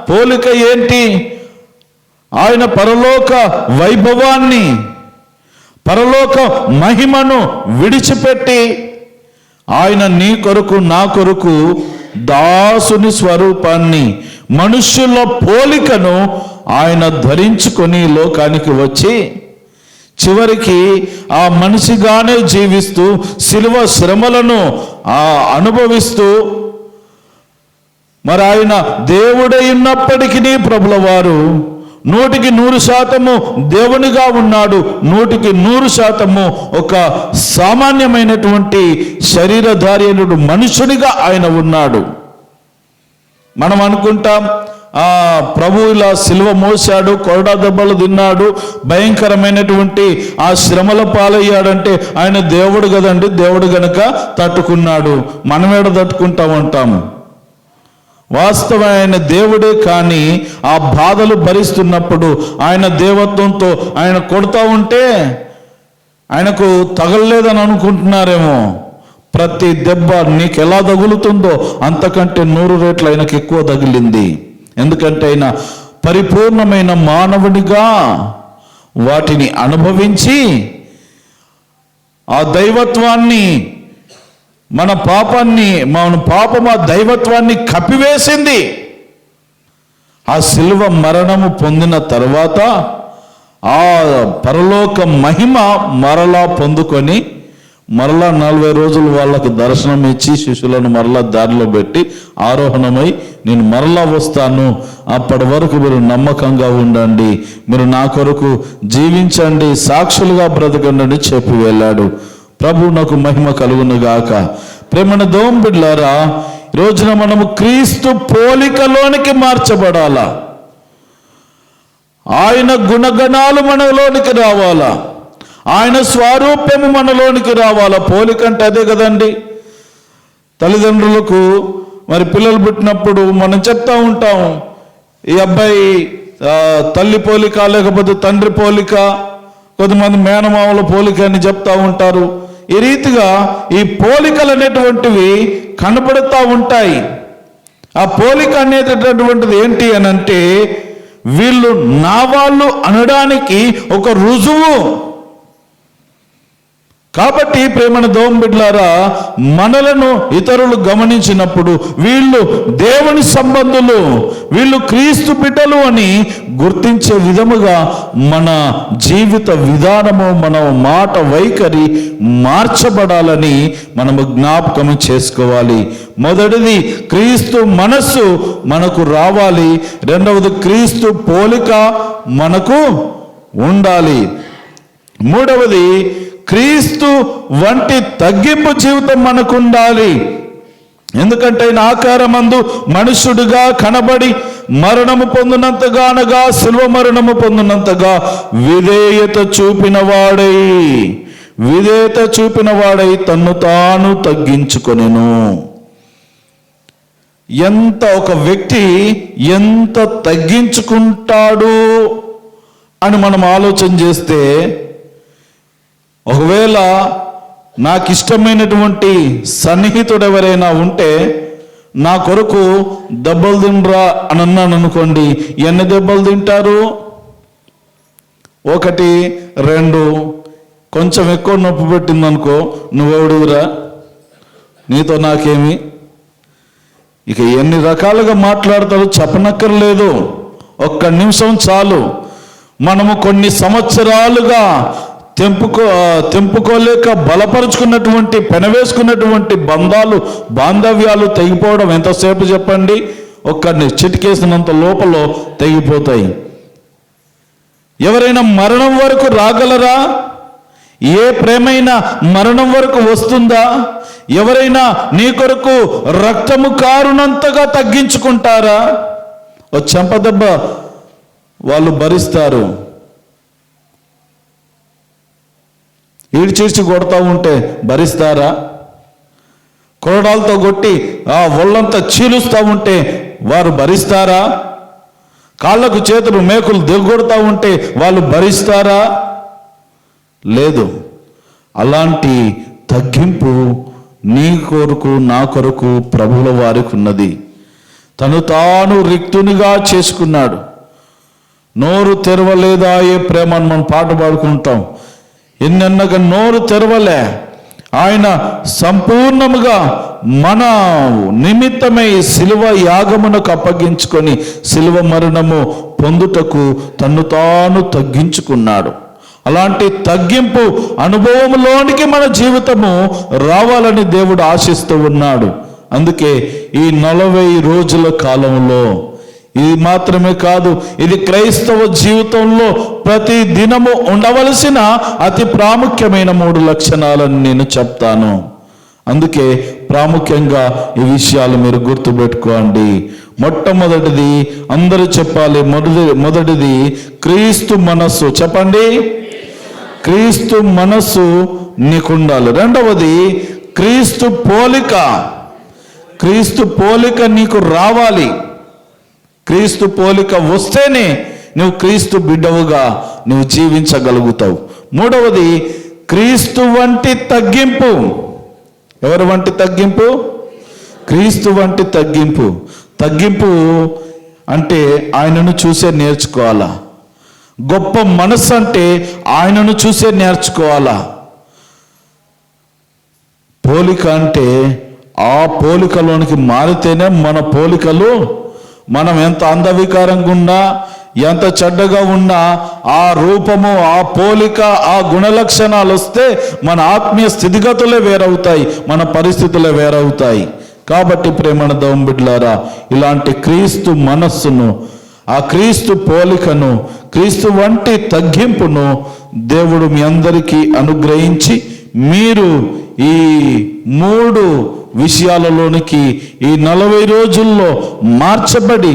పోలిక ఏంటి? ఆయన పరలోక వైభవాన్ని, పరలోక మహిమను విడిచిపెట్టి ఆయన నీ కొరకు నా కొరకు దాసుని స్వరూపాన్ని, మనుష్యుల పోలికను ఆయన ధరించుకొని లోకానికి వచ్చి చివరికి ఆ మనిషిగానే జీవిస్తూ శిలువ శ్రమలను అనుభవిస్తూ మరి ఆయన దేవుడై ఉన్నప్పటికీ ప్రభుల వారు 100% దేవునిగా ఉన్నాడు. 100% ఒక సామాన్యమైనటువంటి శరీరధార్యుడు మనుషునిగా ఆయన ఉన్నాడు. మనం అనుకుంటాం ప్రభు ఇలా సిలువ మోసాడు, కొరడా దెబ్బలు తిన్నాడు, భయంకరమైనటువంటి ఆ శ్రమల పాలయ్యాడంటే ఆయన దేవుడు కదండి, దేవుడు గనుక తట్టుకున్నాడు. మనమేడ తట్టుకుంటా ఉంటాము. వాస్తవం ఆయన దేవుడే, కానీ ఆ బాధలు భరిస్తున్నప్పుడు ఆయన దేవత్వంతో ఆయన కొడుతూ ఉంటే ఆయనకు తగలలేదని అనుకుంటున్నారేమో. ప్రతి దెబ్బ నీకు ఎలా తగులుతుందో అంతకంటే 100 రెట్లు ఆయనకు ఎక్కువ తగిలింది. ఎందుకంటే ఆయన పరిపూర్ణమైన మానవుడిగా వాటిని అనుభవించి ఆ దైవత్వాన్ని, మన పాపం ఆ దైవత్వాన్ని కప్పివేసింది. ఆ శిలువ మరణము పొందిన తర్వాత ఆ పరలోక మహిమ మరలా పొందుకొని మరలా 40 రోజులు వాళ్ళకు దర్శనం ఇచ్చి శిష్యులను మరలా దారిలో పెట్టి ఆరోహణమై నేను మరలా వస్తాను, అప్పటి వరకు మీరు నమ్మకంగా ఉండండి, మీరు నా కొరకు జీవించండి, సాక్షులుగా బ్రతకండి అని చెప్పి వెళ్ళాడు. ప్రభు నాకు మహిమ కలుగును గాక. ప్రేమన దేవుని బిడ్డలారా, ఈ రోజున మనము క్రీస్తు పోలికలోనికి మార్చబడాలా. ఆయన గుణగణాలు మనలోనికి రావాలా, ఆయన స్వరూపము మనలోనికి రావాలా. పోలికంటే అదే కదండి. తల్లిదండ్రులకు మరి పిల్లలు పుట్టినప్పుడు మనం చెప్తా ఉంటాం, ఈ అబ్బాయి తల్లి పోలిక లేకపోతే తండ్రి పోలిక, కొంతమంది మేనమామల పోలిక అని చెప్తా ఉంటారు. ఈ రీతిగా ఈ పోలికలు అనేటువంటివి కనబడుతూ ఉంటాయి. ఆ పోలిక అనేటటువంటిది ఏంటి అని అంటే వీళ్ళు నా వాళ్ళు అనడానికి ఒక రుజువు. కాబట్టి ప్రేమన దేవుని బిడ్డలారా, మనలను ఇతరులు గమనించినప్పుడు వీళ్ళు దేవుని సంబంధులు, వీళ్ళు క్రీస్తు బిడ్డలు అని గుర్తించే విధముగా మన జీవిత విధానము, మన మాట వైఖరి మార్చబడాలని మనము జ్ఞాపకం చేసుకోవాలి. మొదటిది క్రీస్తు మనస్సు మనకు రావాలి. రెండవది క్రీస్తు పోలిక మనకు ఉండాలి. మూడవది క్రీస్తు వంటి తగ్గింపు జీవితం మనకు ఉండాలి. ఎందుకంటే ఆయన ఆకారమందు మనుష్యుడిగా కనబడి మరణము పొందినంతగా, అనగా శిలువ మరణము పొందినంతగా విధేయత చూపిన వాడై తన్ను తాను తగ్గించుకొనెను. ఒక వ్యక్తి ఎంత తగ్గించుకుంటాడు అని మనం ఆలోచన చేస్తే, ఒకవేళ నాకు ఇష్టమైనటువంటి సన్నిహితుడు ఎవరైనా ఉంటే నా కొరకు దెబ్బలు తినరా అని అన్నాను అనుకోండి, ఎన్ని దెబ్బలు తింటారు? 1, 2, కొంచెం ఎక్కువ నొప్పి పెట్టింది అనుకో, నువ్వెవడురా నీతో నాకేమి. ఇక ఎన్ని రకాలుగా మాట్లాడతాడో చెప్పనక్కర్లేదు. ఒక్క నిమిషం చాలు. మనము కొన్ని సంవత్సరాలుగా తెంపుకోలేక బలపరుచుకున్నటువంటి పెనవేసుకున్నటువంటి బాంధవ్యాలు తెగిపోవడం ఎంతసేపు చెప్పండి? ఒక్కరిని చిటికేసినంత లోపల తెగిపోతాయి. ఎవరైనా మరణం వరకు రాగలరా? ఏ ప్రేమైనా మరణం వరకు వస్తుందా? ఎవరైనా నీ కొరకు రక్తము కారునంతగా తగ్గించుకుంటారా? ఓ చెంపదెబ్బ వాళ్ళు భరిస్తారు. ఈడ్చీడ్చి కొడతా ఉంటే భరిస్తారా? కొరడాలతో కొట్టి ఆ ఒళ్ళంతా చీలుస్తూ ఉంటే వారు భరిస్తారా? కాళ్ళకు చేతులు మేకులు దిగొడతా ఉంటే వాళ్ళు భరిస్తారా? లేదు. అలాంటి తగ్గింపు నీ కొరకు నా కొరకు ప్రభువుల వారికి ఉన్నది. తను తాను రిక్తునిగా చేసుకున్నాడు. నోరు తెరవలేదా ఏ ప్రేమను మనం పాట పాడుకుంటాం. ఎన్నెన్నగా నోరు తెరవలే. ఆయన సంపూర్ణముగా మన నిమిత్తమై శిలువ యాగమునకు అప్పగించుకొని శిలువ మరణము పొందుటకు తన్ను తాను తగ్గించుకున్నాడు. అలాంటి తగ్గింపు అనుభవంలోనికి మన జీవితము రావాలని దేవుడు ఆశిస్తూ ఉన్నాడు. అందుకే ఈ 40 రోజుల కాలంలో ఇది మాత్రమే కాదు, ఇది క్రైస్తవ జీవితంలో ప్రతి దినము ఉండవలసిన అతి ప్రాముఖ్యమైన 3 లక్షణాలను నేను చెప్తాను. అందుకే ప్రాముఖ్యంగా ఈ విషయాలు మీరు గుర్తుపెట్టుకోండి. మొట్టమొదటిది అందరూ చెప్పాలి. మొదటిది క్రీస్తు మనస్సు. చెప్పండి, క్రీస్తు మనస్సు నీకుండాలి. రెండవది క్రీస్తు పోలిక. క్రీస్తు పోలిక నీకు రావాలి. క్రీస్తు పోలిక వస్తేనే నువ్వు క్రీస్తు బిడ్డవుగా నువ్వు జీవించగలుగుతావు. మూడవది క్రీస్తు వంటి తగ్గింపు. ఎవరి వంటి తగ్గింపు? క్రీస్తు వంటి తగ్గింపు. తగ్గింపు అంటే ఆయనను చూసే నేర్చుకోవాలా. గొప్ప మనస్సు అంటే ఆయనను చూసే నేర్చుకోవాలా. పోలిక అంటే ఆ పోలికలోనికి మారితేనే మన పోలికలు, మనం ఎంత అందవికారంగా ఉన్నా, ఎంత చెడ్డగా ఉన్నా, ఆ రూపము, ఆ పోలిక, ఆ గుణలక్షణాలు వస్తే మన ఆత్మీయ స్థితిగతులే వేరవుతాయి, మన పరిస్థితులే వేరవుతాయి. కాబట్టి ప్రేమణ దేవుని బిడ్డలారా, ఇలాంటి క్రీస్తు మనస్సును, ఆ క్రీస్తు పోలికను, క్రీస్తు వంటి తగ్గింపును దేవుడు మీ అందరికీ అనుగ్రహించి మీరు ఈ 3 విషయాలలోనికి ఈ 40 రోజుల్లో మార్చబడి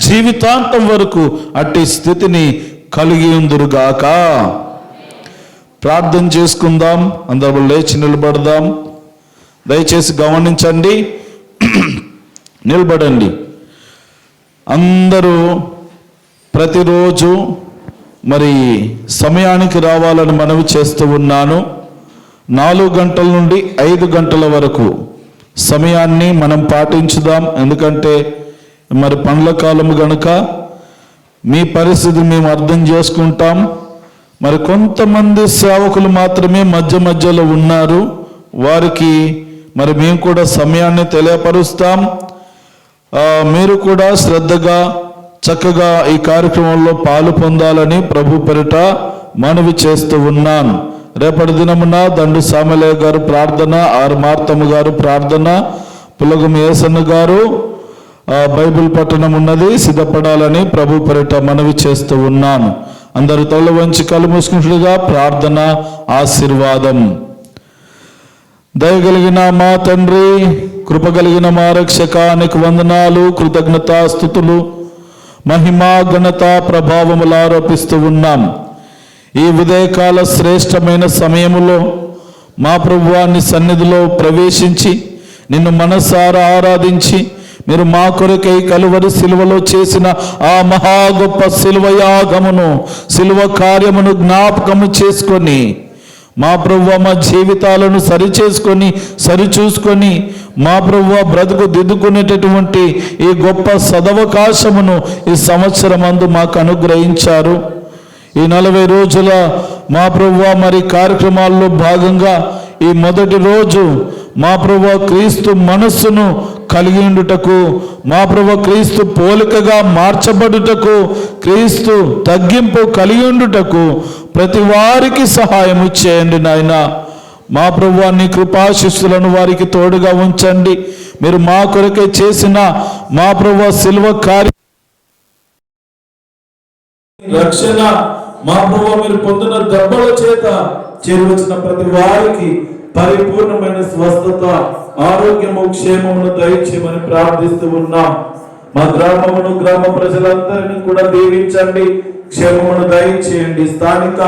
జీవితాంతం వరకు అట్టి స్థితిని కలిగి ఉందురుగాక. ప్రార్థన చేసుకుందాం. అందరూ లేచి నిలబడదాం. దయచేసి గమనించండి, నిలబడండి. అందరూ ప్రతిరోజు మరి సమయానికి రావాలని మనవి చేస్తూ ఉన్నాను. 4 గంటల నుండి 5 గంటల వరకు సమయాన్ని మనం పాటించుదాం. ఎందుకంటే మరి పండ్ల కాలము గనుక మీ పరిస్థితి మేము అర్థం చేసుకుంటాం. మరి కొంతమంది సేవకులు మాత్రమే మధ్యలో ఉన్నారు. వారికి మరి మేము కూడా సమయాన్ని తెలియపరుస్తాం. మీరు కూడా శ్రద్ధగా చక్కగా ఈ కార్యక్రమంలో పాలు పొందాలని ప్రభు పేరిట మనవి చేస్తూ ఉన్నాను. రేపటి దినమున దండు సామలయ్య గారు ప్రార్థన, ఆర్ మార్తమ్మ గారు ప్రార్థన, పులగం ఏసన్న గారు బైబిల్ పట్టణం ఉన్నది, సిద్ధపడాలని ప్రభు పేరిట మనవి చేస్తూ ఉన్నాను. అందరు తల వంచి కళ్ళు మూసుకున్నట్లుగా ప్రార్థన ఆశీర్వాదం. దయగలిగిన మా తండ్రి, కృపగలిగిన మా రక్షకానికి వందనాలు, కృతజ్ఞతాస్తుతులు, మహిమా ఘనత ప్రభావములు ఆరోపిస్తూ ఉన్నాం. ఈ ఉదయకాల శ్రేష్టమైన సమయములో మా ప్రభువాన్ని సన్నిధిలో ప్రవేశించి నిన్ను మనసారా ఆరాధించి మీరు మా కొరకై కలువరి సిలువలో చేసిన ఆ మహా గొప్ప సిలువ యాగమును, సిలువ కార్యమును జ్ఞాపకము చేసుకొని మా ప్రభువా మా జీవితాలను సరిచూసుకొని మా ప్రభువా బ్రతుకు దిద్దుకునేటటువంటి ఈ గొప్ప సదవకాశమును ఈ సంవత్సరమందు మాకు అనుగ్రహించారు. ఈ 40 రోజుల మా ప్రభువా మరి కార్యక్రమాల్లో భాగంగా ఈ మొదటి రోజు మా ప్రభువా క్రీస్తు మనస్సును కలిగి ఉండుటకు, మా ప్రభువా క్రీస్తు పోలికగా మార్చబడుటకు, క్రీస్తు తగ్గింపు కలిగి ఉండుటకు ప్రతి వారికి సహాయము చేయండి నాయన. మా ప్రభువా నీ కృపాశిస్సులను వారికి తోడుగా ఉంచండి. మీరు మా కొరకే చేసిన మా ప్రభువా శిలువ కార్య రక్షణ, మా ప్రభువా మీరు పొందిన దెబ్బల చేత చేరువచ్చిన ప్రతి వారికి పరిపూర్ణమైన స్వస్థత, ఆరోగ్యము, క్షేమమును దయచేయమని ప్రార్థిస్తూ ఉన్నాం. మా గ్రామమును, గ్రామ ప్రజలందరినీ కూడా దీవించండి, క్షేమమును దయచేయండి. స్థానిక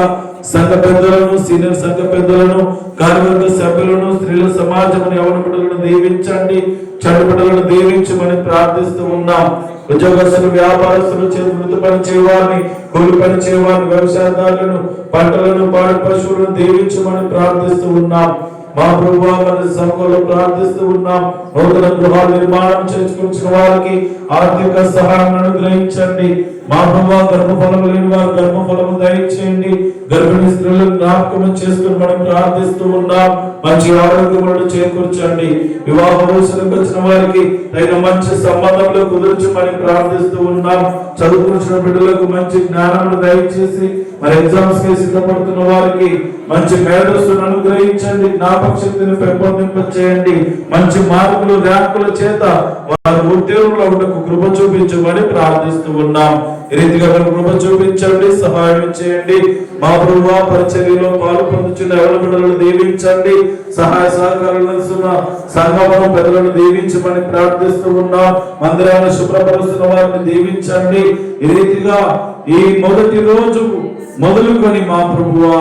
సంఘ పెద్దలను, సీనియర్ సంఘ పెద్దలను, కార్యవర్గ సభ్యులను, స్త్రీల సమాజమును, యవన బిడ్డలను దీవించండి, చెడు బిడ్డలను దీవించమని ప్రార్థిస్తూ ఉన్నాం. ఉద్యోగస్తులు, వ్యాపారస్తులు, వృత్తి పని చేయవారిని, కూలి పని చేయవారిని, వ్యవసాయదారులను, పంటలను, పాడి పశువులను దీవించమని ప్రార్థిస్తూ ఉన్నాం. మా ప్రభువా మన సంఘంలో ప్రార్థిస్తూ ఉన్నాం. నూతన గృహాల నిర్మాణం చేసుకుంటున్న వారికి ఆర్థిక సహాయం అనుగ్రహించండి. మా ప్రభువా గర్భఫలము లేని వారు గర్భఫలము దయచేయండి. గర్భిణీ స్త్రీలను జ్ఞాపకం చేసుకుని మనం ప్రార్థిస్తూ ఉన్నాం. మంచి ఆరోగ్యములను చేకూర్చండి. వివాహ వయసులకు వచ్చిన వారికి తగిన మంచి సంబంధంలో కుదుర్చమని ప్రార్థిస్తూ ఉన్నాం. చదువుకున్న బిడ్డలకు మంచి జ్ఞానమును దయచేసి మరి ఎగ్జామ్స్ కి సిద్ధపడుతున్న వారికి మంచి మేధస్సును అనుగ్రహించండి. జ్ఞాపక శక్తిని పెంపొందింపచేయండి. మంచి మార్కులు, ర్యాంకుల చేత వారు ఉద్యోగంలో ఉండకు కృప చూపించమని ప్రార్థిస్తూ ఉన్నాం. ఈ రీతిగా మీరు కృప చూపించండి, సహాయం చేయండి. మా ప్రభువా పరిచర్యలో పాలు పొందుతున్న యవన బిడ్డలను దీవించండి. సహాయ సహకారాలను సంఘమును పెద్దలను దీవించమని ప్రార్థిస్తూ ఉన్నాం. మందిరాన్ని శుభ్రపరుస్తున్న వారిని దీవించండి. ఈ రీతిగా ఈ మొదటి రోజు మొదలుకొని మా ప్రభువా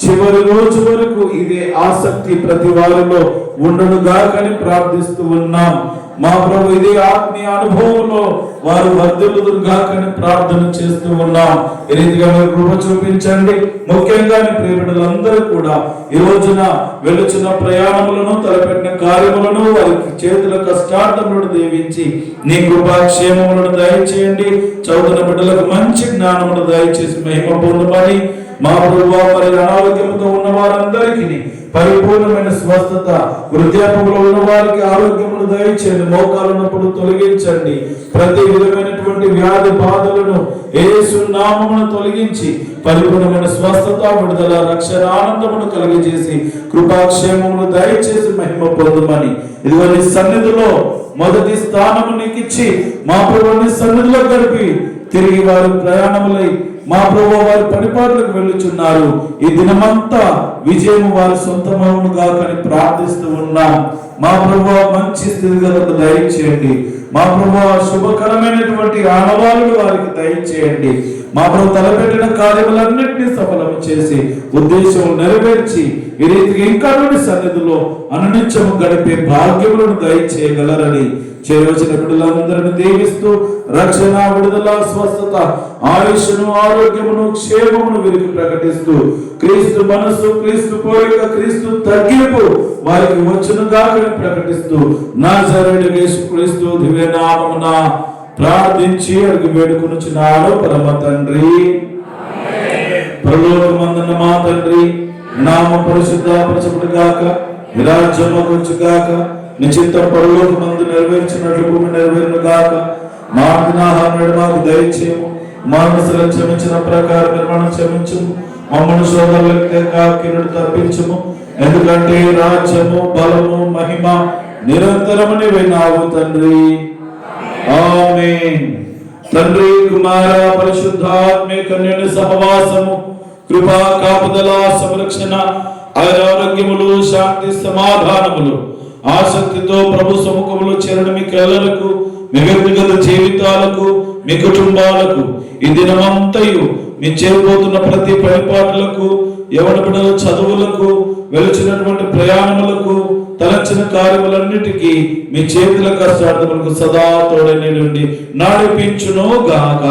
చివరి రోజు వరకు ఇది ఆసక్తి ప్రతి వారిలో ఉండునుగాకని ప్రార్థిస్తూ ఉన్నాం. మా ప్రభు ఇది ఆత్మీయ అనుభవంలో వారు వర్ధిల్లుదురుగాకని ప్రార్థన చేస్తూ ఉన్నాం. ఈ రీతిగా మీరు కృప చూపించండి. ముఖ్యంగా ప్రియబిడ్డలందరూ కూడా ఈ రోజున వెలుచున్న ప్రయాణములను, తలపెట్టిన కార్యములను, వారికి చేతుల కష్టార్థములను దీవించి నీ కృపాక్షేమములను దయచేయండి. చదువుతున్న బిడ్డలకు మంచి జ్ఞానమును దయచేసి మహిమ పొందమని మా ప్రభువా మరి అనారోగ్యంతో ఉన్న వారందరికీ పరిపూర్ణమైన స్వస్థత, వృద్ధాప్యంలో ఉన్న వారికి ఆరోగ్యమును దయచేయండి. మోకాలు నొప్పులు తొలగించండి. ప్రతి విధమైనటువంటి వ్యాధి బాధలను యేసు నామమును తొలగించి పరిపూర్ణమైన స్వస్థత, విడుదల, రక్షణ, ఆనందమును కలిగజేసి కృపాక్షేమమును దయచేసి మహిమ పొందమని ఇదిగో నీ సన్నిధిలో మొదటి స్థానము నీకు ఇచ్చి మా ప్రభువుని సన్నిధిలో గడిపి తిరిగి వారు ప్రయాణములై మా ప్రభువు వారి పరిపాలనకు వెళ్ళుచున్నారు. ఈ దినమంతా విజయం వారి సొంతమవునుగా కానీ ప్రార్థిస్తూ ఉన్నాం. మా ప్రభువు మంచి స్థితిగతులను దయచేయండి. మా ప్రభువు శుభకరమైనటువంటి ఆనవాళ్ళు వారికి దయచేయండి. మా ప్రభు తలపెట్టిన కార్యములన్నింటినీ సఫలము చేసి ఉద్దేశం నెరవేర్చి ఈ రీతికి ఇంకా సన్నిధిలో అనునిత్యము గడిపే భాగ్యములను దయచేయగలరని చేరవచ్చిన బిడ్డలందరిని దీవిస్తూ రక్షణ, విడుదల, స్వస్థత, ఆయుష్ను, ఆరోగ్యమును, క్షేమమును వీరికి ప్రకటిస్తూ క్రీస్తు మనసు, క్రీస్తు పోలిక, క్రీస్తు తగ్గింపు వారికి వచ్చునుగా ప్రకటిస్తూ నాజరేయుడు యేసుక్రీస్తు దివ్య నామమున ప్రార్థించి అడిగి వేడుకొనుచున్నాడు పరమ తండ్రి. పరలోకమందున్న మా తండ్రి, నామ పరిశుద్ధపరచబడుగాక, నీ రాజ్యము వచ్చుగాక, నీ చిత్తం పరలోకమందు నెరవేర్చినట్లు భూమి నెరవేరునుగాక. మా ఆహారం మాకు దయచేయము, మనసులను క్షమించిన ప్రకారం నిర్మాణం క్షమించము, మమ్మల్ని శోధనలకు తప్పించము. ఎందుకంటే రాజ్యము, బలము, మహిమ నిరంతరము నీవే నావు తండ్రి. ఆమేన్. తండ్రి, కుమార, పరిశుద్ధాత్మ కన్యని సహవాసము, కృపా, కాపుదల, సంరక్షణ, ఆరోగ్యములు, శాంతి, సమాధానములు ఆసక్తితో ప్రభు సముఖములో చేరణ మీకెల్లరకు, మీ వ్యక్తిగత జీవితాలకు, మీ కుటుంబాలకు, ఈ దినమంతయు మీ చేరిపోతున్న ప్రతి పరిపాట్లకు, యవన బిడ్డల చదువులకు, వెలుచినటువంటి ప్రయాణములకు, తలచిన కార్యములన్నిటికీ మీ చేతుల కష్టార్థములకు సదా తోడని నుండి నడిపించును గాక.